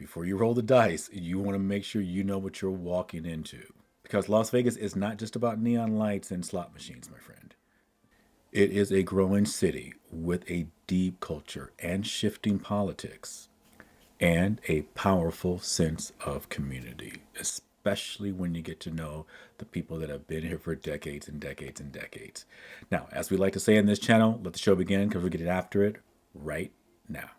before you roll the dice, you want to make sure you know what you're walking into. Because Las Vegas is not just about neon lights and slot machines, my friend. It is a growing city with a deep culture and shifting politics and a powerful sense of community, especially when you get to know the people that have been here for decades and decades and decades. Now, as we like to say in this channel, let the show begin because we're getting after it right now.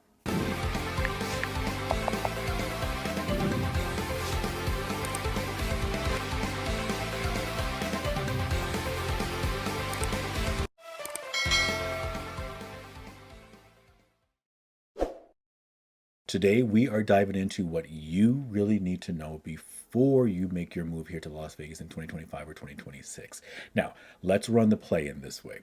Today, we are diving into what you really need to know before you make your move here to Las Vegas in 2025 or 2026. Now, let's run the play in this way.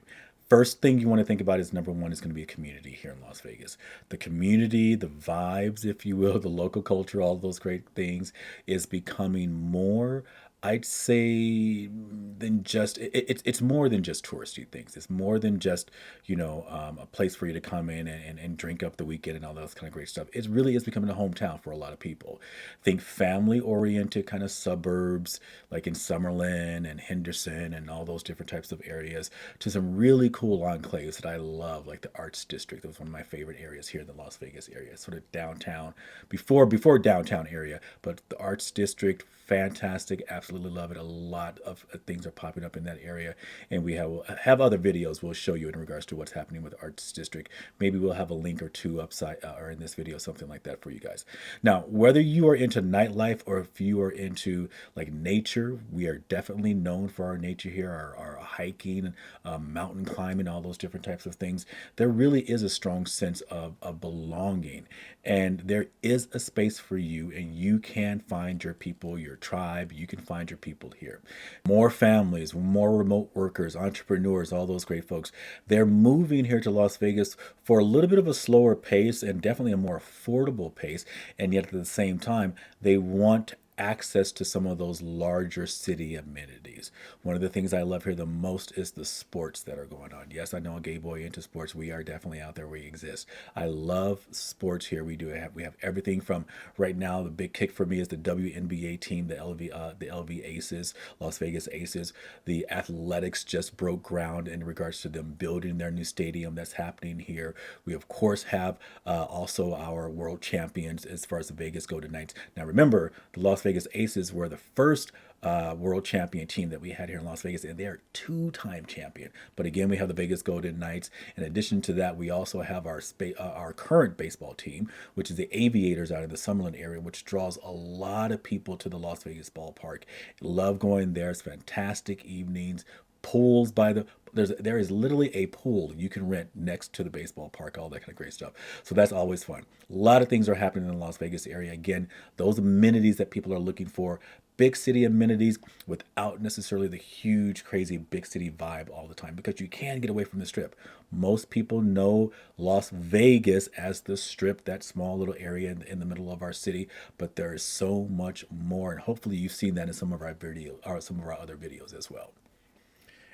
First thing you want to think about is number one is going to be a community here in Las Vegas. The community, the vibes, if you will, the local culture, all those great things is becoming more, I'd say, than just it's more than just touristy things. It's more than just a place for you to come in and drink up the weekend and all those kind of great stuff. It really is becoming a hometown for a lot of people. Think family oriented kind of suburbs like in Summerlin and Henderson and all those different types of areas to some really cool enclaves that I love, like the Arts District. That was one of my favorite areas here in the Las Vegas area, sort of downtown, before downtown area, but the Arts District, fantastic, absolutely love it. A lot of things are popping up in that area, and we have other videos we'll show you in regards to what's happening with Arts District. Maybe we'll have a link or two upside or in this video, something like that for you guys. Now, whether you are into nightlife or if you are into like nature, we are definitely known for our nature here, our hiking, mountain climbing, all those different types of things. There really is a strong sense of belonging, and there is a space for you, and you can find your people, your tribe. You can find your people here. More families, more remote workers, entrepreneurs, all those great folks. They're moving here to Las Vegas for a little bit of a slower pace and definitely a more affordable pace. And yet at the same time, they want access to some of those larger city amenities. One of the things I love here the most is the sports that are going on. Yes, I know a gay boy into sports. We are definitely out there. We exist. I love sports here. We have everything from right now. The big kick for me is the WNBA team, the LV Aces, Las Vegas Aces. The Athletics just broke ground in regards to them building their new stadium that's happening here. We of course have also our world champions as far as the Vegas Golden Knights. Now remember, the Las Vegas Aces were the first world champion team that we had here in Las Vegas, and they are two-time champion. But again, we have the Vegas Golden Knights. In addition to that, we also have our current baseball team, which is the Aviators out of the Summerlin area, which draws a lot of people to the Las Vegas ballpark. Love going there. It's fantastic evenings. Pools by the there is literally a pool you can rent next to the baseball park, all that kind of great stuff. So that's always fun. A lot of things are happening in the Las Vegas area. Again, those amenities that people are looking for, big city amenities without necessarily the huge, crazy big city vibe all the time, because you can get away from the strip. Most people know Las Vegas as the strip, that small little area in the middle of our city, but there is so much more. And hopefully you've seen that in some of our videos or some of our other videos as well.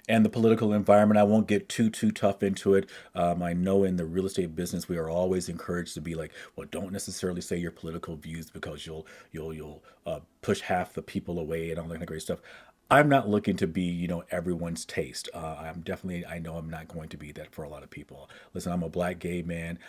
And the political environment, I won't get too tough into it. I know in the real estate business we are always encouraged to be like, well, don't necessarily say your political views because you'll push half the people away and all that kind of great stuff. I'm not looking to be, everyone's taste. I know I'm not going to be that for a lot of people. Listen, I'm a black gay man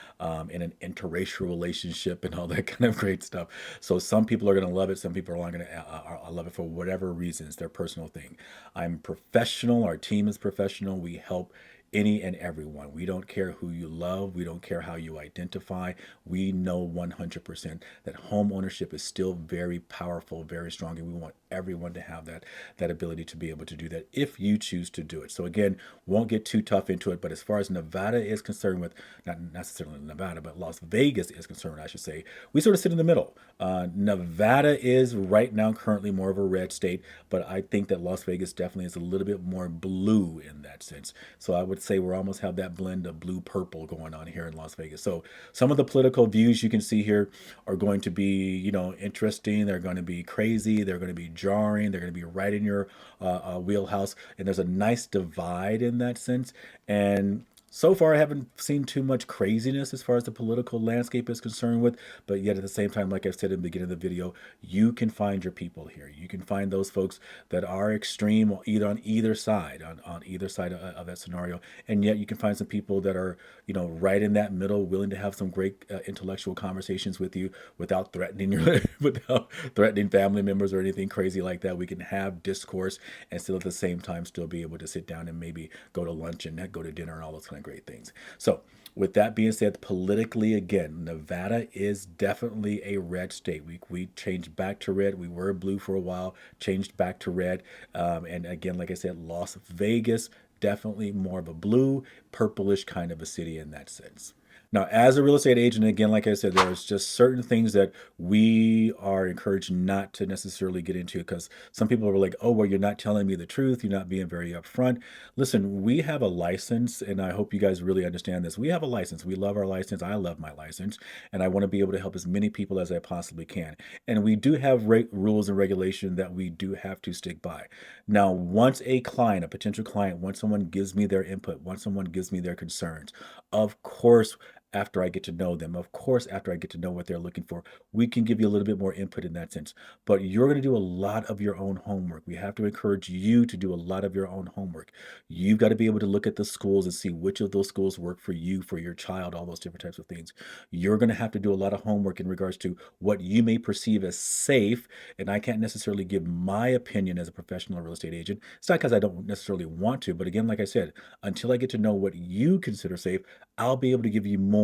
in an interracial relationship and all that kind of great stuff. So some people are going to love it. Some people aren't going to love it for whatever reasons, their personal thing. I'm professional. Our team is professional. We help any and everyone. We don't care who you love. We don't care how you identify. We know 100% that home ownership is still very powerful, very strong, and we want everyone to have that ability to be able to do that if you choose to do it. So again, won't get too tough into it, but as far as Nevada is concerned, with not necessarily Nevada, but Las Vegas is concerned, I should say, we sort of sit in the middle. Nevada is right now currently more of a red state, but I think that Las Vegas definitely is a little bit more blue in that sense. So I would say we almost have that blend of blue purple going on here in Las Vegas. So some of the political views you can see here are going to be, interesting. They're going to be crazy. They're going to be jarring. They're going to be right in your wheelhouse. And there's a nice divide in that sense. And So far, I haven't seen too much craziness as far as the political landscape is concerned with, but yet at the same time, like I said in the beginning of the video, you can find your people here. You can find those folks that are extreme either on either side, on either side of that scenario, and yet you can find some people that are, right in that middle, willing to have some great intellectual conversations with you without threatening your, without threatening family members or anything crazy like that. We can have discourse and still at the same time still be able to sit down and maybe go to lunch and go to dinner and all those kind of great things. So, with that being said, politically, again, Nevada is definitely a red state. We changed back to red. We were blue for a while, changed back to red. And again, like I said, Las Vegas, definitely more of a blue, purplish kind of a city in that sense. Now, as a real estate agent, again, like I said, there's just certain things that we are encouraged not to necessarily get into because some people are like, oh, well, you're not telling me the truth. You're not being very upfront. Listen, we have a license, and I hope you guys really understand this. We have a license. We love our license. I love my license, and I want to be able to help as many people as I possibly can. And we do have rules and regulation that we do have to stick by. Now, once a client, a potential client, once someone gives me their input, once someone gives me their concerns, of course, after I get to know them. Of course, after I get to know what they're looking for, we can give you a little bit more input in that sense. But you're going to do a lot of your own homework. We have to encourage you to do a lot of your own homework. You've got to be able to look at the schools and see which of those schools work for you, for your child, all those different types of things. You're going to have to do a lot of homework in regards to what you may perceive as safe. And I can't necessarily give my opinion as a professional real estate agent. It's not because I don't necessarily want to, but again, like I said, until I get to know what you consider safe, I'll be able to give you more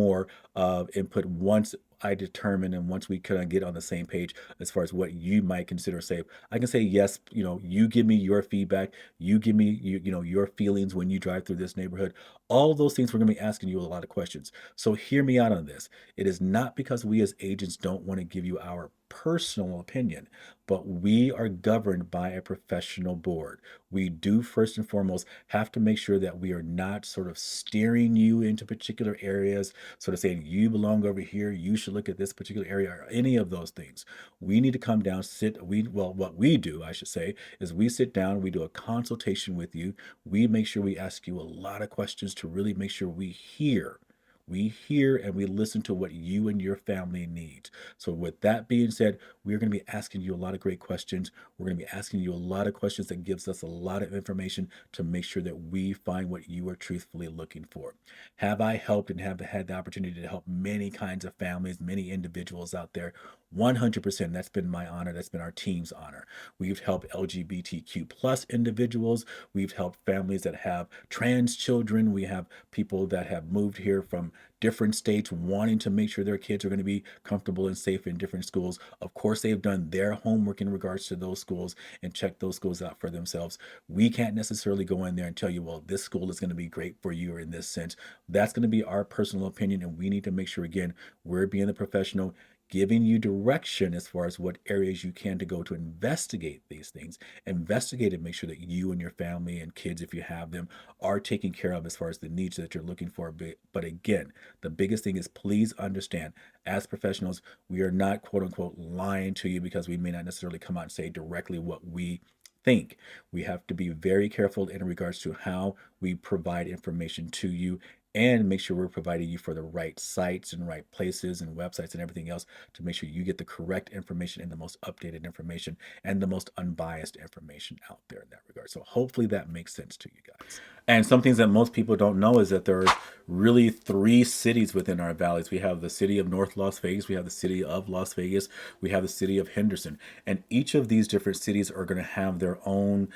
input once I determine and once we kind of get on the same page as far as what you might consider safe. I can say yes, you give me your feedback, you give me your feelings when you drive through this neighborhood. All of those things we're going to be asking you a lot of questions. So hear me out on this. It is not because we as agents don't want to give you our personal opinion, but we are governed by a professional board. We do first and foremost have to make sure that we are not sort of steering you into particular areas, sort of saying you belong over here, you should look at this particular area, or any of those things. We need to come down, what we do, I should say, is we sit down, we do a consultation with you. We make sure we ask you a lot of questions to really make sure we hear. We hear and we listen to what you and your family need. So, with that being said, we're going to be asking you a lot of great questions. We're going to be asking you a lot of questions that gives us a lot of information to make sure that we find what you are truthfully looking for. Have I helped and have had the opportunity to help many kinds of families, many individuals out there? 100%. That's been my honor. That's been our team's honor. We've helped LGBTQ plus individuals. We've helped families that have trans children. We have people that have moved here from different states wanting to make sure their kids are going to be comfortable and safe in different schools. Of course, they've done their homework in regards to those schools and checked those schools out for themselves. We can't necessarily go in there and tell you, well, this school is going to be great for you or in this sense. That's going to be our personal opinion. And we need to make sure, again, we're being the professional, giving you direction as far as what areas you can to go to investigate these things. Investigate and make sure that you and your family and kids, if you have them, are taken care of as far as the needs that you're looking for. But again, the biggest thing is please understand, as professionals, we are not quote unquote lying to you because we may not necessarily come out and say directly what we think. We have to be very careful in regards to how we provide information to you and make sure we're providing you for the right sites and right places and websites and everything else to make sure you get the correct information and the most updated information and the most unbiased information out there in that regard. So hopefully that makes sense to you guys. And some things that most people don't know is that there's really three cities within our valleys. We have the city of North Las Vegas, we have the city of Las Vegas, we have the city of Henderson. And each of these different cities are going to have their own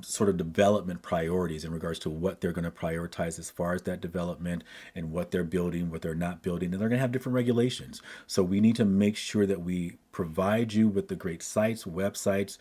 sort of development priorities in regards to what they're going to prioritize as far as that development and what they're building, what they're not building. And they're going to have different regulations. So we need to make sure that we provide you with the great sites, websites,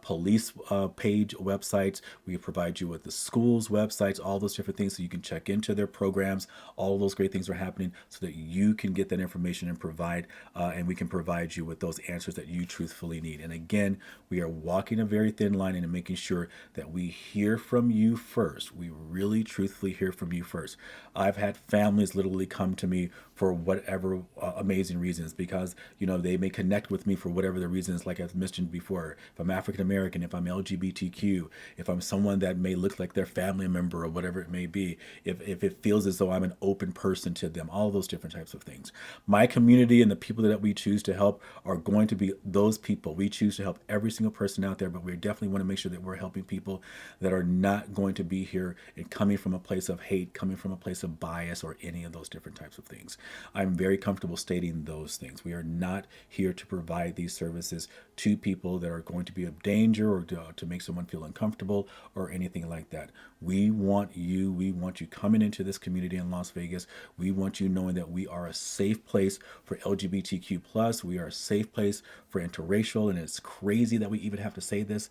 police page websites. We provide you with the schools websites, all those different things so you can check into their programs. All of those great things are happening so that you can get that information and provide, and we can provide you with those answers that you truthfully need. And again, we are walking a very thin line and making sure that we hear from you first. We really truthfully hear from you first. I've had families literally come to me for whatever amazing reasons, because they may connect with me for whatever the reasons, like I've mentioned before. If I'm African American, if I'm LGBTQ, if I'm someone that may look like their family member or whatever it may be, if it feels as though I'm an open person to them, all those different types of things. My community and the people that we choose to help are going to be those people. We choose to help every single person out there, but we definitely want to make sure that we're helping people that are not going to be here and coming from a place of hate, coming from a place of bias, or any of those different types of things. I'm very comfortable stating those things. We are not here to provide these services to people that are going to be of danger or to make someone feel uncomfortable or anything like that. We want you coming into this community in Las Vegas. We want you knowing that we are a safe place for LGBTQ plus. We are a safe place for interracial, and it's crazy that we even have to say this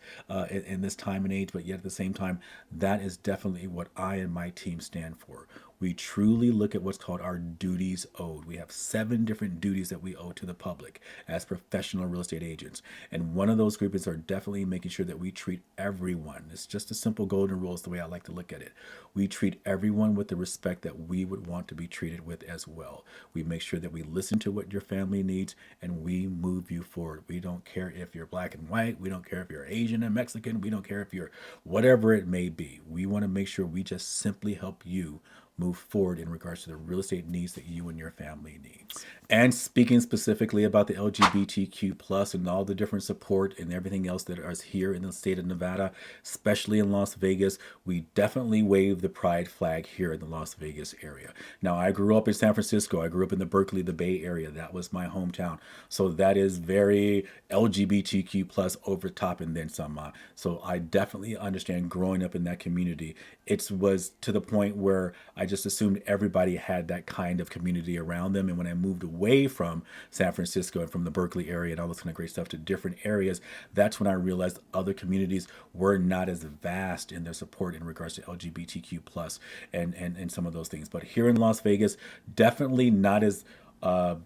in this time and age, but yet at the same time, that is definitely what I and my team stand for. We truly look at what's called our duties owed. We have 7 different duties that we owe to the public as professional real estate agents. And one of those groups are definitely making sure that we treat everyone. It's just a simple golden rule is the way I like to look at it. We treat everyone with the respect that we would want to be treated with as well. We make sure that we listen to what your family needs and we move you forward. We don't care if you're black and white. We don't care if you're Asian and Mexican. We don't care if you're whatever it may be. We want to make sure we just simply help you move forward in regards to the real estate needs that you and your family needs. And speaking specifically about the LGBTQ plus and all the different support and everything else that is here in the state of Nevada, especially in Las Vegas, we definitely wave the pride flag here in the Las Vegas area. Now, I grew up in San Francisco. I grew up in the Berkeley, the Bay Area. That was my hometown. So that is very LGBTQ plus over top and then some. So I definitely understand growing up in that community. It was to the point where I just assumed everybody had that kind of community around them. And when I moved away from San Francisco and from the Berkeley area and all this kind of great stuff to different areas, that's when I realized other communities were not as vast in their support in regards to LGBTQ plus and some of those things. But here in Las Vegas, definitely not as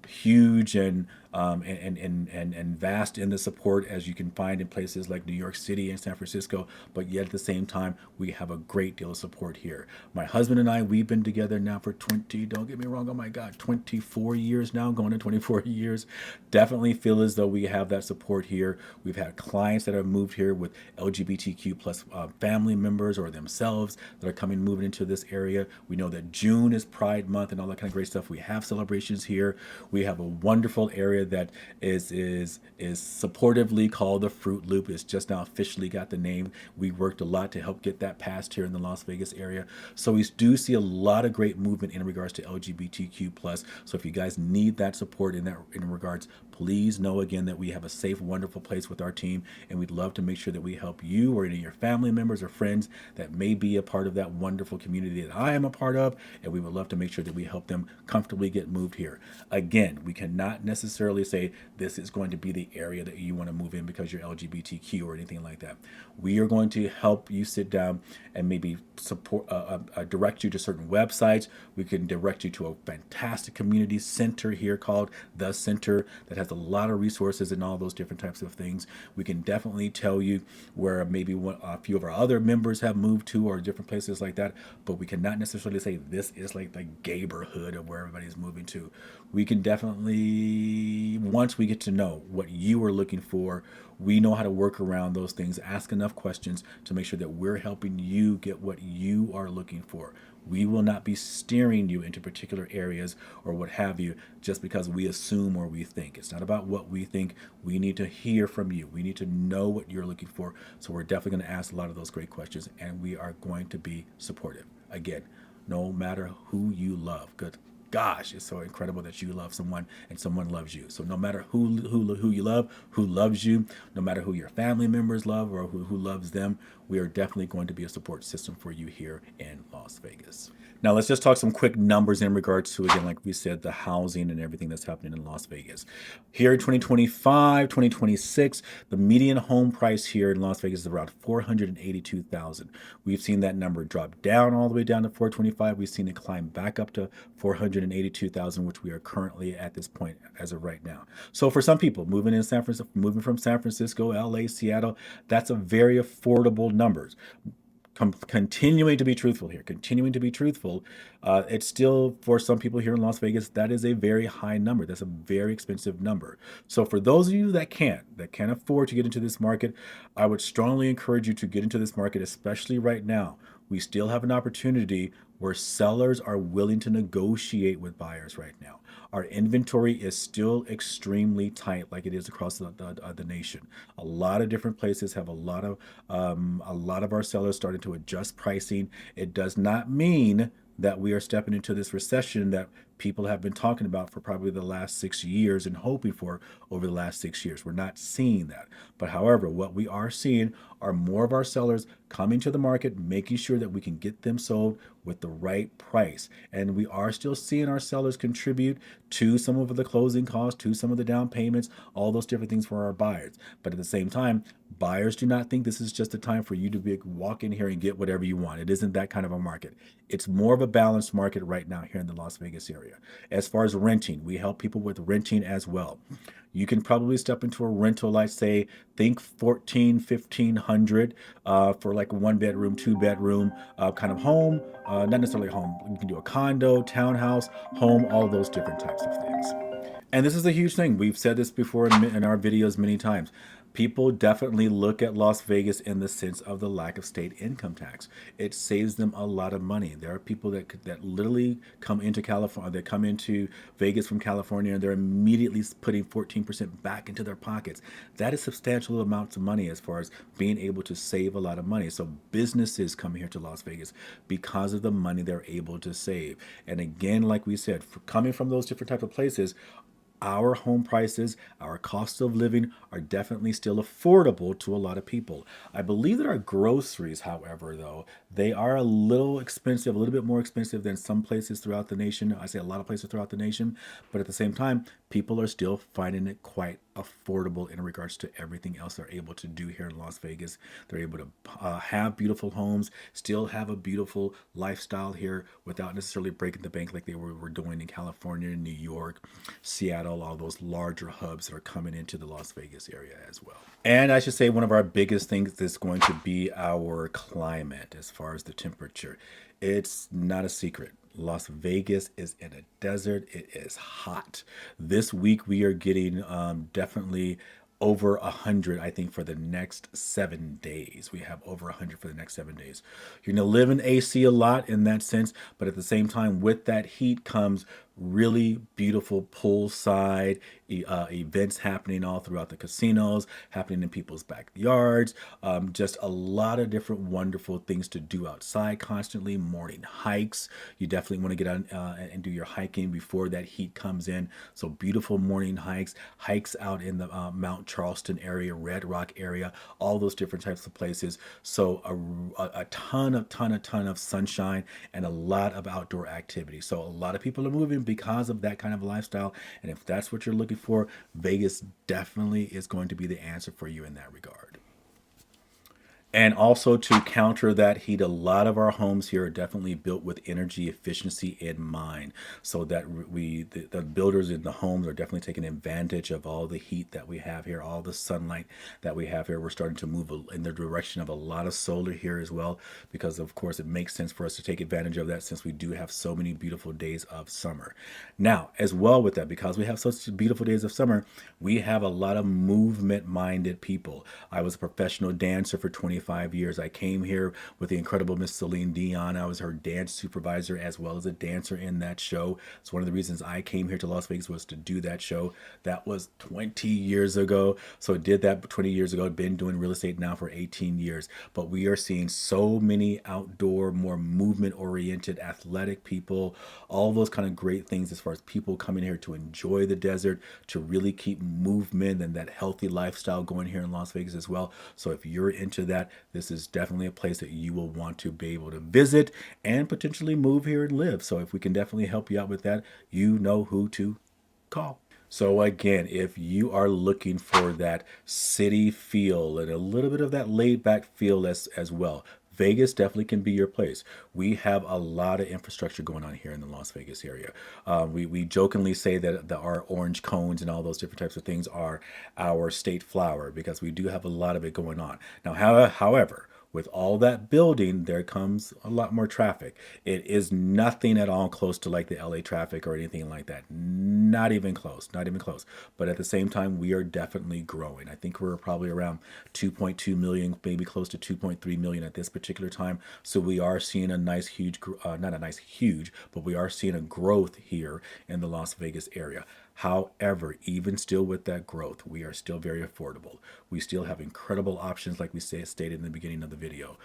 huge and vast in the support as you can find in places like New York City and San Francisco, but yet at the same time, we have a great deal of support here. My husband and I, we've been together now for 20, don't get me wrong, oh my God, 24 years now, going to 24 years. Definitely feel as though we have that support here. We've had clients that have moved here with LGBTQ plus family members or themselves that are moving into this area. We know that June is Pride Month and all that kind of great stuff. We have celebrations here. We have a wonderful area that is supportively called the Fruit Loop. It's just now officially got the name. We worked a lot to help get that passed here in the Las Vegas area. So we do see a lot of great movement in regards to LGBTQ plus. So if you guys need that support in regards, please know again that we have a safe, wonderful place with our team, and we'd love to make sure that we help you or any of your family members or friends that may be a part of that wonderful community that I am a part of, and we would love to make sure that we help them comfortably get moved here. Again, we cannot necessarily say this is going to be the area that you want to move in because you're LGBTQ or anything like that. We are going to help you sit down and maybe support, direct you to certain websites. We can direct you to a fantastic community center here called The Center that has a lot of resources and all those different types of things. We can definitely tell you where maybe a few of our other members have moved to or different places like that, but we cannot necessarily say this is like the neighborhood of where everybody's moving to. We can definitely, once we get to know what you are looking for, we know how to work around those things, ask enough questions to make sure that we're helping you get what you are looking for. We will not be steering you into particular areas or what have you just because we assume or we think. It's not about what we think. We need to hear from you. We need to know what you're looking for. So we're definitely going to ask a lot of those great questions, and we are going to be supportive. Again, no matter who you love. Good gosh, it's so incredible that you love someone and someone loves you. So no matter who you love, who loves you, no matter who your family members love or who loves them, we are definitely going to be a support system for you here in Las Vegas. Now let's just talk some quick numbers in regards to, again, like we said, the housing and everything that's happening in Las Vegas. Here in 2025, 2026, the median home price here in Las Vegas is around $482,000. We've seen that number drop down all the way down to 425. We've seen it climb back up to 482,000, which we are currently at this point as of right now. So for some people moving from San Francisco, LA, Seattle, that's a very affordable numbers. continuing to be truthful here, continuing to be truthful, it's still, for some people here in Las Vegas, that is a very high number. That's a very expensive number. So for those of you that can't afford to get into this market, I would strongly encourage you to get into this market, especially right now. We still have an opportunity where sellers are willing to negotiate with buyers right now. Our inventory is still extremely tight, like it is across the nation. A lot of different places have a lot of our sellers started to adjust pricing. It does not mean that we are stepping into this recession that people have been talking about for probably the last 6 years and hoping for over the last 6 years. We're not seeing that. But however, what we are seeing are more of our sellers coming to the market, making sure that we can get them sold with the right price. And we are still seeing our sellers contribute to some of the closing costs, to some of the down payments, all those different things for our buyers. But at the same time, buyers do not think this is just a time for you to walk in here and get whatever you want. It isn't that kind of a market. It's more of a balanced market right now here in the Las Vegas area. As far as renting, we help people with renting as well. You can probably step into a rental, like say, think 1,500 for like a 1 bedroom, 2 bedroom kind of home. Not necessarily a home. You can do a condo, townhouse, home, all those different types of things. And this is a huge thing. We've said this before in our videos many times. People definitely look at Las Vegas in the sense of the lack of state income tax. It saves them a lot of money. There are people that literally come into California, that come into Vegas from California, and they're immediately putting 14% back into their pockets. That is substantial amounts of money as far as being able to save a lot of money. So businesses come here to Las Vegas because of the money they're able to save. And again, like we said, coming from those different type of places, our home prices, our cost of living are definitely still affordable to a lot of people. I believe that our groceries, however, though, they are a little expensive, a little bit more expensive than some places throughout the nation. I say a lot of places throughout the nation, but at the same time, people are still finding it quite affordable in regards to everything else they're able to do here in Las Vegas. They're able to have beautiful homes, still have a beautiful lifestyle here without necessarily breaking the bank like they were doing in California, New York, Seattle, all those larger hubs that are coming into the Las Vegas area as well. And I should say one of our biggest things is going to be our climate as far as the temperature. It's not a secret. Las Vegas is in a desert. It is hot. This week we are getting definitely over 100, I think, for the next 7 days. We have over 100 for the next 7 days. You're going to live in AC a lot in that sense, but at the same time, with that heat comes really beautiful poolside events happening all throughout the casinos, happening in people's backyards. Just a lot of different wonderful things to do outside constantly. Morning hikes. You definitely want to get out and do your hiking before that heat comes in. So beautiful morning hikes out in the Mount Charleston area, Red Rock area, all those different types of places. So a ton of sunshine and a lot of outdoor activity. So a lot of people are moving because of that kind of lifestyle. And if that's what you're looking for, Vegas definitely is going to be the answer for you in that regard. And also to counter that heat, a lot of our homes here are definitely built with energy efficiency in mind, so that the builders in the homes are definitely taking advantage of all the heat that we have here, all the sunlight that we have here. We're starting to move in the direction of a lot of solar here as well, because of course it makes sense for us to take advantage of that since we do have so many beautiful days of summer. Now, as well with that, because we have such beautiful days of summer, we have a lot of movement-minded people. I was a professional dancer for 25 years. I came here with the incredible Miss Celine Dion. I was her dance supervisor as well as a dancer in that show. It's one of the reasons I came here to Las Vegas was to do that show. That was 20 years ago. So I did that 20 years ago. I've been doing real estate now for 18 years. But we are seeing so many outdoor, more movement-oriented, athletic people, all those kind of great things as far as people coming here to enjoy the desert, to really keep movement and that healthy lifestyle going here in Las Vegas as well. So if you're into that, this is definitely a place that you will want to be able to visit and potentially move here and live. So if we can definitely help you out with that, you know who to call. So again, if you are looking for that city feel and a little bit of that laid back feel as well, Vegas definitely can be your place. We have a lot of infrastructure going on here in the Las Vegas area. We jokingly say that our orange cones and all those different types of things are our state flower because we do have a lot of it going on. Now, however, With all that building, there comes a lot more traffic. It is nothing at all close to like the LA traffic or anything like that. Not even close, not even close. But at the same time, we are definitely growing. I think we're probably around 2.2 million, maybe close to 2.3 million at this particular time. So we are seeing a nice, huge, not a nice, huge, but we are seeing a growth here in the Las Vegas area. However, even still with that growth, we are still very affordable. We still have incredible options, like we stated in the beginning of the video.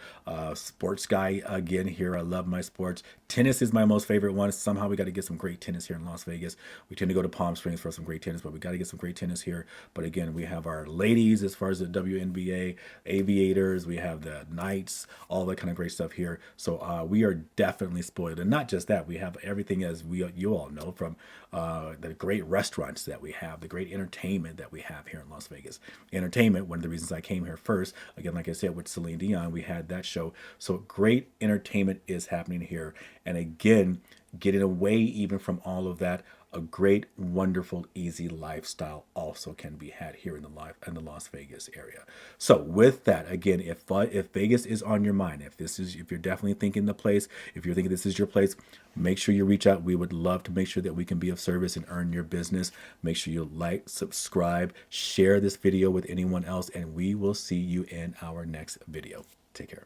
Sports guy again here. I love my sports. Tennis is my most favorite one. Somehow we got to get some great tennis here in Las Vegas. We tend to go to Palm Springs for some great tennis, but we got to get some great tennis here. But again, we have our ladies as far as the WNBA, aviators. We have the Knights, all that kind of great stuff here. So we are definitely spoiled, and not just that. We have everything, as you all know, from the great restaurants that we have, the great entertainment that we have here in Las Vegas. Entertainment, one of the reasons I came here first, again, like I said, with Celine Dion, we had that show. So great entertainment is happening here. And again, getting away even from all of that, a great, wonderful, easy lifestyle also can be had here in the Las Vegas area. So with that, again, if Vegas is on your mind, if you're definitely thinking the place, if you're thinking this is your place, make sure you reach out. We would love to make sure that we can be of service and earn your business. Make sure you like, subscribe, share this video with anyone else, and we will see you in our next video. Take care.